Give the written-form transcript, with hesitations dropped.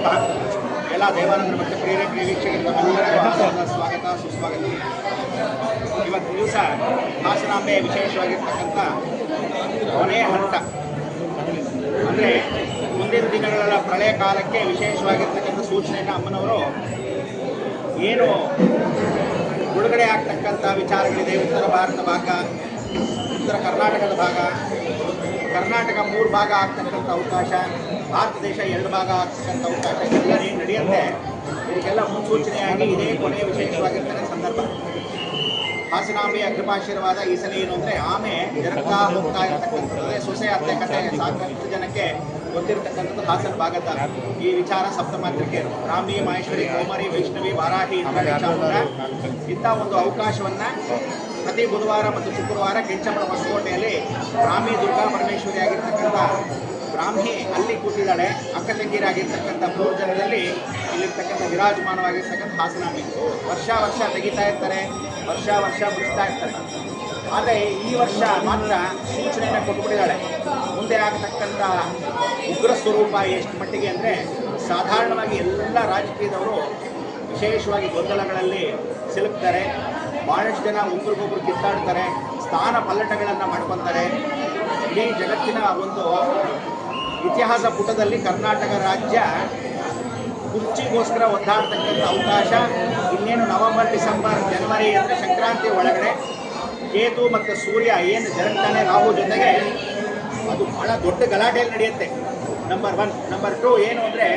ನಮಃ. ಎಲ್ಲ ದೇವಾನಂದ ಭಕ್ತ ಪ್ರಿಯ ವೀಕ್ಷಕರಿಗೆ ಸ್ವಾಗತ ಸುಸ್ವಾಗತ. ಇವತ್ತು ದಿವಸ ಹಾಸನಾಂಬೆ ವಿಶೇಷವಾಗಿರ್ತಕ್ಕಂಥ ಕೊನೆಯ ಹಂತ ಅಂದರೆ ಮುಂದಿನ ದಿನಗಳ ಪ್ರಳಯ ಕಾಲಕ್ಕೆ ವಿಶೇಷವಾಗಿರ್ತಕ್ಕಂಥ ಸೂಚನೆಯನ್ನು ಅಮ್ಮನವರು ಏನು ಬಿಡುಗಡೆ ಆಗ್ತಕ್ಕಂಥ ವಿಚಾರಗಳಿದೆ. ಉತ್ತರ ಭಾರತ ಭಾಗ, ಉತ್ತರ ಕರ್ನಾಟಕದ ಭಾಗ, ಕರ್ನಾಟಕ 3 ಭಾಗ ಆಗ್ತಕ್ಕಂಥ ಅವಕಾಶ, ಭಾರತ ದೇಶ 2 ಭಾಗ ಆಗ್ತಕ್ಕಂಥ ಅವಕಾಶ ಎಲ್ಲ ನಡೆಯುತ್ತೆ. ಇದಕ್ಕೆಲ್ಲ ಮುನ್ಸೂಚನೆಯಾಗಿ ಇದೇ ಕೊನೆಯ ವಿಶೇಷವಾಗಿರ್ತಕ್ಕಂಥ ಸಂದರ್ಭ. ಹಾಸನಾಂಬೆಯ ಕೃಪಾಶೀರ್ವಾದ ಈ ಸಲ ಏನು ಅಂದರೆ ಆಮೆ ಜರುಗ್ತಾ ಹೋಗ್ತಾ ಇರತಕ್ಕಂಥದ್ದು. ಸೊಸೆ ಅತ್ತೆ ಕಥೆ ಸಾಕಷ್ಟು ಜನಕ್ಕೆ ಗೊತ್ತಿರತಕ್ಕಂಥದ್ದು ಹಾಸನ ಭಾಗದ ಈ ವಿಚಾರ. ಸಪ್ತಮಾತೃಕೆಯರು ಬ್ರಾಹ್ಮಿ, ಮಹೇಶ್ವರಿ, ಕೋಮರಿ, ವೈಷ್ಣವಿ, ವಾರಾಹಿ, ಚಾಮುಂಡ ಇಂಥ ಒಂದು ಅವಕಾಶವನ್ನು ಪ್ರತಿ ಬುಧವಾರ ಮತ್ತು ಶುಕ್ರವಾರ ಕೆಂಚಮ್ಮನ ಹೊಸಕೋಟೆಯಲ್ಲಿ ಬ್ರಾಹ್ಮಿ ದುರ್ಗಾ ಪರಮೇಶ್ವರಿ ಆಗಿರ್ತಕ್ಕಂಥ ಬ್ರಾಹ್ಮಿ ಅಲ್ಲಿ ಕೂತಿದ್ದಾಳೆ. ಅಕ್ಕ ತಂಗಿರಾಗಿರ್ತಕ್ಕಂಥ 3 ಜನರಲ್ಲಿ ಇಲ್ಲಿರ್ತಕ್ಕಂಥ ವಿರಾಜಮಾನವಾಗಿರ್ತಕ್ಕಂಥ ಹಾಸನಾಂಬೆ ವರ್ಷ ತೆಗಿತಾ ಇರ್ತಾರೆ, ವರ್ಷ ಮುಗಿಸ್ತಾ ಇರ್ತಾರೆ. ಆದರೆ ಈ ವರ್ಷ ಮಾತ್ರ ಸೂಚನೆಯನ್ನು ಕೊಟ್ಟುಬಿಟ್ಟಿದ್ದಾಳೆ. ಮುಂದೆ ಆಗತಕ್ಕಂಥ ಉಗ್ರ ಸ್ವರೂಪ ಎಷ್ಟು ಮಟ್ಟಿಗೆ ಅಂದರೆ ಸಾಧಾರಣವಾಗಿ ಎಲ್ಲ ರಾಜಕೀಯದವರು ವಿಶೇಷವಾಗಿ ಗೊಂದಲಗಳಲ್ಲಿ ಸಿಲುಕ್ತಾರೆ. ಭಾಳಷ್ಟು ಜನ ಒಬ್ರಿಗೊಬ್ರು ಕಿತ್ತಾಡ್ತಾರೆ, ಸ್ಥಾನ ಪಲ್ಲಟಗಳನ್ನು ಮಾಡ್ಕೊತಾರೆ. ಇಡೀ ಜಗತ್ತಿನ ಒಂದು ಇತಿಹಾಸ ಪುಟದಲ್ಲಿ ಕರ್ನಾಟಕ ರಾಜ್ಯ ಕುರ್ಚಿಗೋಸ್ಕರ ಒದ್ದಾಡ್ತಕ್ಕಂಥ ಅವಕಾಶ ಇನ್ನೇನು ನವೆಂಬರ್, ಡಿಸೆಂಬರ್, ಜನವರಿ ಅಂದರೆ ಸಂಕ್ರಾಂತಿ ಒಳಗಡೆ ಕೇತು ಮತ್ತು ಸೂರ್ಯ ಏನು ಜರುಗ್ತಾನೆ ರಾಹು ಜೊತೆಗೆ, ಅದು ಬಹಳ ದೊಡ್ಡ ಗಲಾಟೆಯಲ್ಲಿ ನಡೆಯುತ್ತೆ. ನಂಬರ್ 1. ನಂಬರ್ 2 ಏನು ಅಂದರೆ